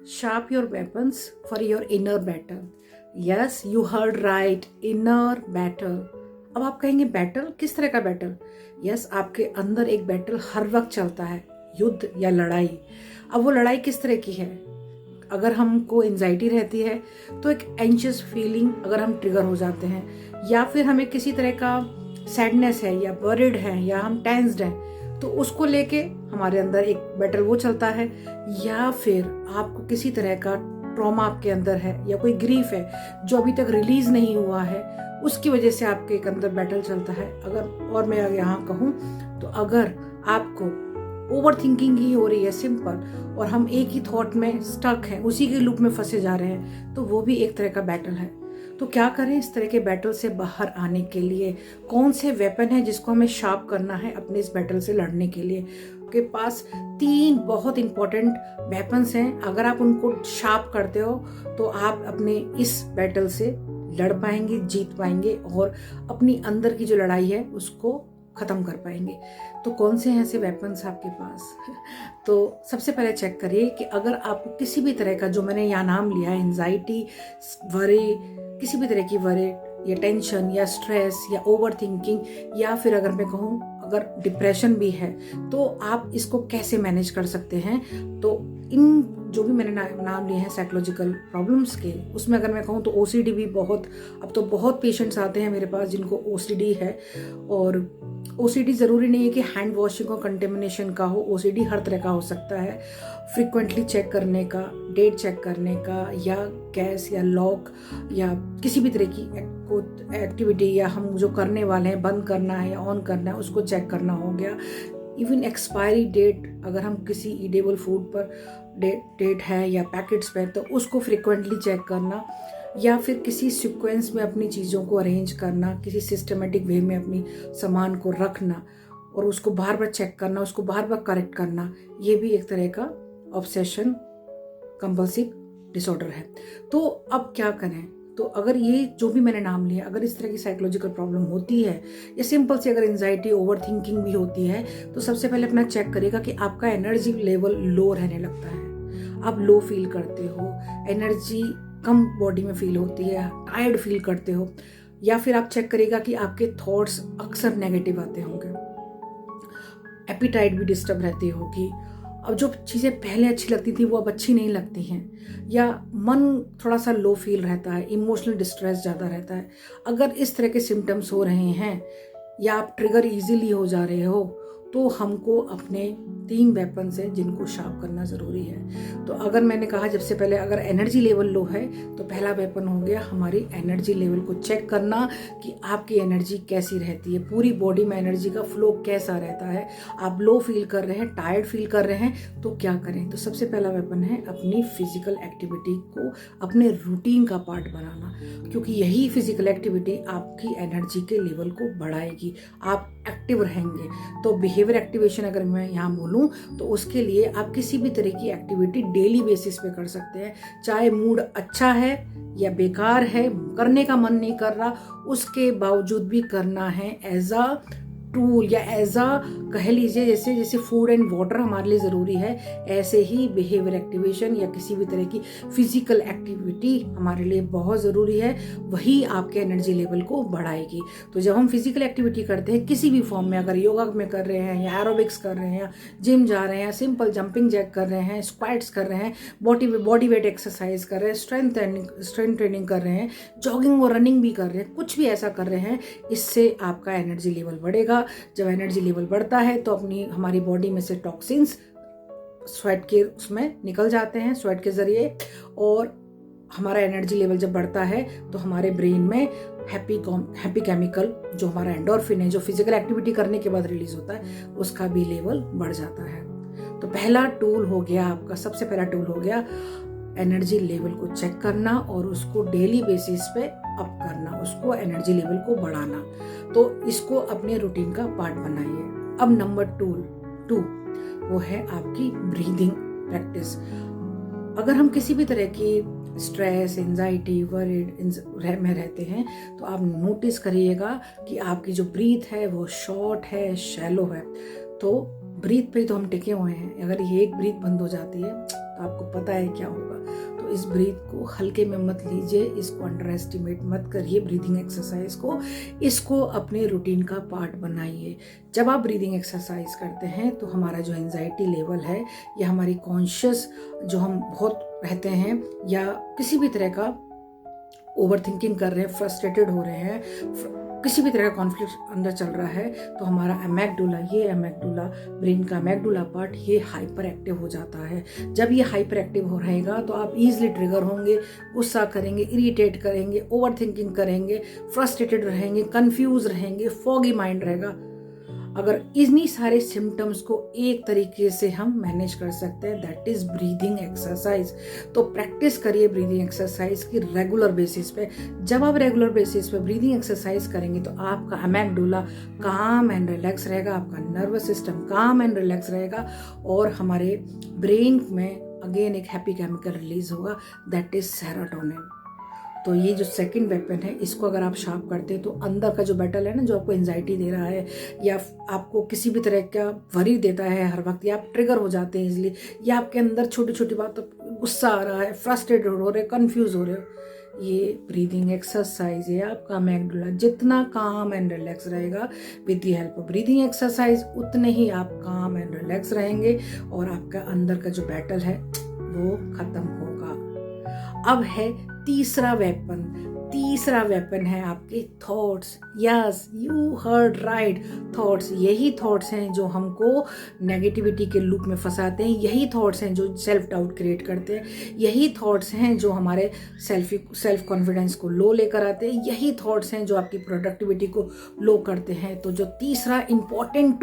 Sharp your weapons for your inner battle. Yes, you heard right, inner battle. अब आप कहेंगे battle, किस तरह का बैटल? यस, आपके अंदर एक बैटल हर वक्त चलता है, युद्ध या लड़ाई। अब वो लड़ाई किस तरह की है? अगर हमको एंजाइटी रहती है तो एक एंशियस फीलिंग अगर हम ट्रिगर हो जाते हैं, या फिर हमें किसी तरह का सैडनेस है या वरिड है या हम टेंस्ड हैं, तो उसको लेके हमारे अंदर एक बैटल वो चलता है। या फिर आपको किसी तरह का ट्रॉमा आपके अंदर है या कोई ग्रीफ है जो अभी तक रिलीज नहीं हुआ है, उसकी वजह से आपके एक अंदर बैटल चलता है। अगर और मैं यहाँ कहूँ तो अगर आपको ओवर थिंकिंग ही हो रही है सिंपल, और हम एक ही थॉट में स्टक हैं, उसी के लूप में फंसे जा रहे हैं, तो वो भी एक तरह का बैटल है। तो क्या करें इस तरह के बैटल से बाहर आने के लिए? कौन से वेपन है जिसको हमें शार्प करना है अपने इस बैटल से लड़ने के लिए? आपके पास 3 बहुत इंपॉर्टेंट वेपन्स हैं। अगर आप उनको शार्प करते हो तो आप अपने इस बैटल से लड़ पाएंगे, जीत पाएंगे और अपनी अंदर की जो लड़ाई है उसको खत्म कर पाएंगे। तो कौन से हैं ऐसे वेपन्स आपके पास? तो सबसे पहले चेक करिए कि अगर आपको किसी भी तरह का, जो मैंने यहाँ नाम लिया है, एंजाइटी, वरी, किसी भी तरह की वरी या टेंशन या स्ट्रेस या ओवर थिंकिंग, या फिर अगर मैं कहूँ अगर डिप्रेशन भी है, तो आप इसको कैसे मैनेज कर सकते हैं? तो इन जो भी मैंने नाम लिए हैं साइकोलॉजिकल प्रॉब्लम्स के, उसमें अगर मैं कहूँ तो ओसीडी भी बहुत, अब तो बहुत पेशेंट्स आते हैं मेरे पास जिनको ओसीडी है। और ओसीडी ज़रूरी नहीं है कि हैंड वॉशिंग और कंटेमिनेशन का हो, ओसीडी हर तरह का हो सकता है। फ्रीक्वेंटली चेक करने का, डेट चेक करने का, या गैस या लॉक या किसी भी तरह की एक्टिविटी, या हम जो करने वाले हैं बंद करना है या ऑन करना है उसको चेक करना हो गया। इवन एक्सपायरी डेट, अगर हम किसी ईडेबल फूड पर डेट है या पैकेट्स पे, तो उसको फ्रिक्वेंटली चेक करना, या फिर किसी सीक्वेंस में अपनी चीज़ों को अरेंज करना, किसी सिस्टमेटिक वे में अपनी सामान को रखना और उसको बार बार चेक करना, उसको बार बार करेक्ट करना, ये भी एक तरह का ऑब्सेशन कंपल्सिव डिसऑर्डर है। तो अब क्या करें? तो अगर ये जो भी मैंने नाम लिया, अगर इस तरह की साइकोलॉजिकल प्रॉब्लम होती है, या सिंपल से अगर एंजाइटी, ओवर थिंकिंग भी होती है, तो सबसे पहले अपना चेक करिएगा कि आपका एनर्जी लेवल लो रहने लगता है, आप लो फील करते हो, एनर्जी कम बॉडी में फील होती है, टायर्ड फील करते हो, या फिर आप चेक करिएगा कि आपके थॉट्स अक्सर नेगेटिव आते होंगे, एपिटाइट भी डिस्टर्ब रहती होगी, अब जो चीज़ें पहले अच्छी लगती थी वो अब अच्छी नहीं लगती हैं, या मन थोड़ा सा लो फील रहता है, इमोशनल डिस्ट्रेस ज़्यादा रहता है। अगर इस तरह के सिम्टम्स हो रहे हैं या आप ट्रिगर इजीली हो जा रहे हो, तो हमको अपने 3 वेपन्स हैं जिनको शार्प करना ज़रूरी है। तो अगर मैंने कहा सबसे पहले, अगर एनर्जी लेवल लो है तो पहला वेपन हो गया हमारी एनर्जी लेवल को चेक करना कि आपकी एनर्जी कैसी रहती है, पूरी बॉडी में एनर्जी का फ्लो कैसा रहता है। आप लो फील कर रहे हैं, टायर्ड फील कर रहे हैं, तो क्या करें? तो सबसे पहला वेपन है अपनी फिजिकल एक्टिविटी को अपने रूटीन का पार्ट बनाना, क्योंकि यही फिजिकल एक्टिविटी आपकी एनर्जी के लेवल को बढ़ाएगी, आप एक्टिव रहेंगे। तो बिहेवियर एक्टिवेशन अगर मैं यहाँ बोलूँ तो उसके लिए आप किसी भी तरह की एक्टिविटी डेली बेसिस पे कर सकते हैं, चाहे मूड अच्छा है या बेकार है, करने का मन नहीं कर रहा, उसके बावजूद भी करना है एज अ टूल, या एज अ कह लीजिए जैसे फूड एंड वाटर हमारे लिए ज़रूरी है, ऐसे ही बिहेवियर एक्टिवेशन या किसी भी तरह की फिजिकल एक्टिविटी हमारे लिए बहुत ज़रूरी है, वही आपके एनर्जी लेवल को बढ़ाएगी। तो जब हम फिजिकल एक्टिविटी करते हैं किसी भी फॉर्म में, अगर योगा में कर रहे हैं या एरोबिक्स कर रहे हैं, जिम जा रहे हैं, सिंपल जंपिंग जैक कर रहे हैं, स्क्वाट्स कर रहे हैं, बॉडी वेट एक्सरसाइज कर रहे हैं, स्ट्रेंथ ट्रेनिंग कर रहे हैं, जॉगिंग और रनिंग भी कर रहे हैं, कुछ भी ऐसा कर रहे हैं, इससे आपका एनर्जी लेवल बढ़ेगा। जब एनर्जी लेवल बढ़ता है तो हमारी बॉडी में से टॉक्सिन्स स्वेट के उसमें निकल जाते हैं, स्वेट के जरिए, और हमारा एनर्जी लेवल जब बढ़ता है तो हमारे ब्रेन में हैप्पी केमिकल, जो हमारा एंडोर्फिन है, जो फिजिकल एक्टिविटी करने के बाद रिलीज होता है, उसका भी लेवल बढ़ जाता है। तो पहला टूल हो गया आपका, सबसे पहला टूल हो गया एनर्जी लेवल को चेक करना और उसको डेली बेसिस पे अप करना, उसको एनर्जी लेवल को बढ़ाना। तो इसको अपने रूटीन का पार्ट बनाइए। अब नंबर 2 वो है आपकी ब्रीदिंग प्रैक्टिस। अगर हम किसी भी तरह की स्ट्रेस, एंजाइटी, वरीड में रहते हैं, तो आप नोटिस करिएगा कि आपकी जो ब्रीथ है वो शॉर्ट है, शैलो है। तो ब्रीथ पे तो हम टिके हुए हैं, अगर ये एक ब्रीथ बंद हो जाती है तो तो आपको पता है क्या होगा। तो इस ब्रीथ को हल्के में मत लीजिए, इसको अंडर एस्टिमेट मत करिए ब्रीदिंग एक्सरसाइज को, इसको अपने रूटीन का पार्ट बनाइए। जब आप ब्रीदिंग एक्सरसाइज करते हैं तो हमारा जो एंजाइटी लेवल है या हमारी कॉन्शियस जो हम बहुत रहते हैं या किसी भी तरह का ओवर थिंकिंग कर रहे हैं, फ्रस्ट्रेटेड हो रहे हैं, किसी भी तरह का कॉन्फ्लिक्ट अंदर चल रहा है, तो हमारा एमेगडुला, ये एमेगडुला ब्रेन का एमेगडुला पार्ट ये हाइपर एक्टिव हो जाता है। जब ये हाइपर एक्टिव हो रहेगा तो आप इजीली ट्रिगर होंगे, गुस्सा करेंगे, इरिटेट करेंगे, ओवर थिंकिंग करेंगे, फ्रस्ट्रेटेड रहेंगे, कंफ्यूज रहेंगे, फॉगी माइंड रहेगा। अगर इन्हीं सारे सिम्टम्स को एक तरीके से हम मैनेज कर सकते हैं, दैट इज ब्रीदिंग एक्सरसाइज। तो प्रैक्टिस करिए ब्रीदिंग एक्सरसाइज की रेगुलर बेसिस पे। जब आप रेगुलर बेसिस पे ब्रीदिंग एक्सरसाइज करेंगे तो आपका एमेगडुला काम एंड रिलैक्स रहेगा, आपका नर्वस सिस्टम काम एंड रिलैक्स रहेगा और हमारे ब्रेन में अगेन एक हैप्पी केमिकल रिलीज होगा, दैट इज सेरोटोनिन। तो ये जो सेकंड वेपन है, इसको अगर आप शार्प करते हैं तो अंदर का जो बैटल है ना, जो आपको एंजाइटी दे रहा है या आपको किसी भी तरह का वरी देता है हर वक्त, या आप ट्रिगर हो जाते हैं इजीली, या आपके अंदर छोटी छोटी बातों गुस्सा आ रहा है, फ्रस्ट्रेटेड हो रहे, कंफ्यूज हो रहे हो, ये ब्रीदिंग एक्सरसाइज है। आपका एमेगडुला जितना काम एंड रिलैक्स रहेगा with the help of breathing exercise, उतने ही आप काम एंड रिलैक्स रहेंगे और आपका अंदर का जो बैटल है वो खत्म होगा। अब है तीसरा वेपन है आपके thoughts. Yes, you heard right, thoughts. यही थॉट्स हैं जो हमको नेगेटिविटी के लूप में फंसाते हैं, यही थॉट्स हैं जो सेल्फ डाउट क्रिएट करते हैं, यही थॉट्स हैं जो हमारे सेल्फ कॉन्फिडेंस को लो लेकर आते हैं, यही थॉट्स हैं जो आपकी प्रोडक्टिविटी को लो करते हैं। तो जो तीसरा इंपॉर्टेंट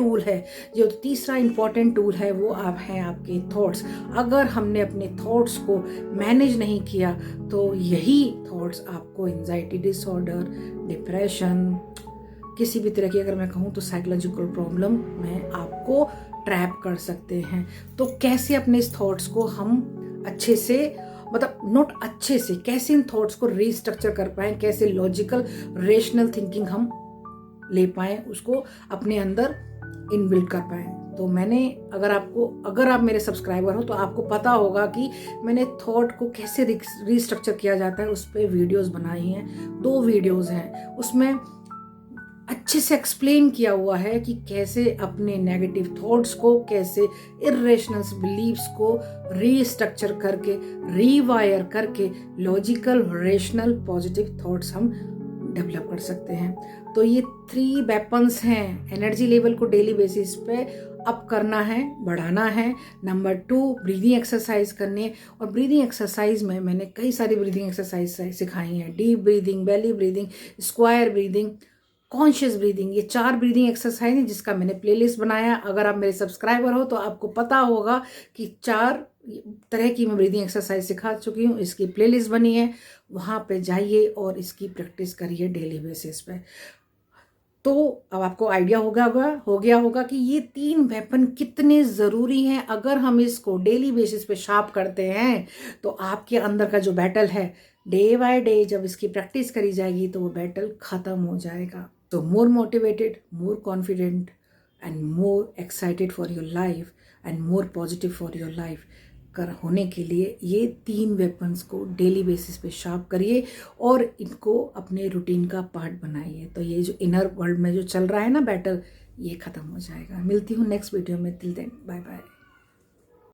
टूल है वो हैं आपके थॉट्स। अगर हमने अपने थॉट्स को मैनेज नहीं किया तो यही थॉट्स आपको एंजाइटी डिसऑर्डर, डिप्रेशन, किसी भी तरह की अगर मैं कहूँ तो साइकोलॉजिकल प्रॉब्लम में आपको ट्रैप कर सकते हैं। तो कैसे अपने इस थॉट्स को हम अच्छे से, कैसे इन थॉट्स को रीस्ट्रक्चर कर पाएं, कैसे लॉजिकल रेशनल थिंकिंग हम ले पाएं, उसको अपने अंदर इनबिल्ट कर पाएं। तो अगर आप मेरे सब्सक्राइबर हो तो आपको पता होगा कि मैंने थॉट को कैसे रीस्ट्रक्चर किया जाता है उस पर वीडियोस बनाई हैं, 2 वीडियोस हैं, उसमें अच्छे से एक्सप्लेन किया हुआ है कि कैसे अपने नेगेटिव थॉट्स को, कैसे इर्रेशनल बिलीव्स को रीस्ट्रक्चर करके, रीवायर करके लॉजिकल रेशनल पॉजिटिव थॉट्स हम डेवलप कर सकते हैं। तो ये 3 वेपन्स हैं। एनर्जी लेवल को डेली बेसिस पे अप करना है, बढ़ाना है। नंबर 2, ब्रीदिंग एक्सरसाइज करनी, और ब्रीदिंग एक्सरसाइज में मैंने कई सारी ब्रीदिंग एक्सरसाइज सिखाई हैं, deep breathing, belly breathing, square breathing, conscious breathing. ये 4 ब्रीदिंग एक्सरसाइज है जिसका मैंने प्लेलिस्ट बनाया। अगर आप मेरे सब्सक्राइबर हो तो आपको पता होगा कि 4 तरह की मैं ब्रीदिंग एक्सरसाइज सिखा चुकी हूँ, इसकी प्लेलिस्ट बनी है, वहाँ पे जाइए और इसकी प्रैक्टिस करिए डेली बेसिस पे। तो अब आपको आइडिया हो गया होगा कि ये 3 वेपन कितने ज़रूरी हैं। अगर हम इसको डेली बेसिस पे शार्प करते हैं तो आपके अंदर का जो बैटल है, डे बाय डे जब इसकी प्रैक्टिस करी जाएगी तो वो बैटल ख़त्म हो जाएगा। तो more motivated, more confident and more excited for your life and more positive for your life होने के लिए ये 3 वेपन्स को डेली बेसिस पे शार्प करिए और इनको अपने रूटीन का पार्ट बनाइए। तो ये जो इनर वर्ल्ड में जो चल रहा है ना बैटल, ये ख़त्म हो जाएगा। मिलती हूँ नेक्स्ट वीडियो में। Till then, bye bye.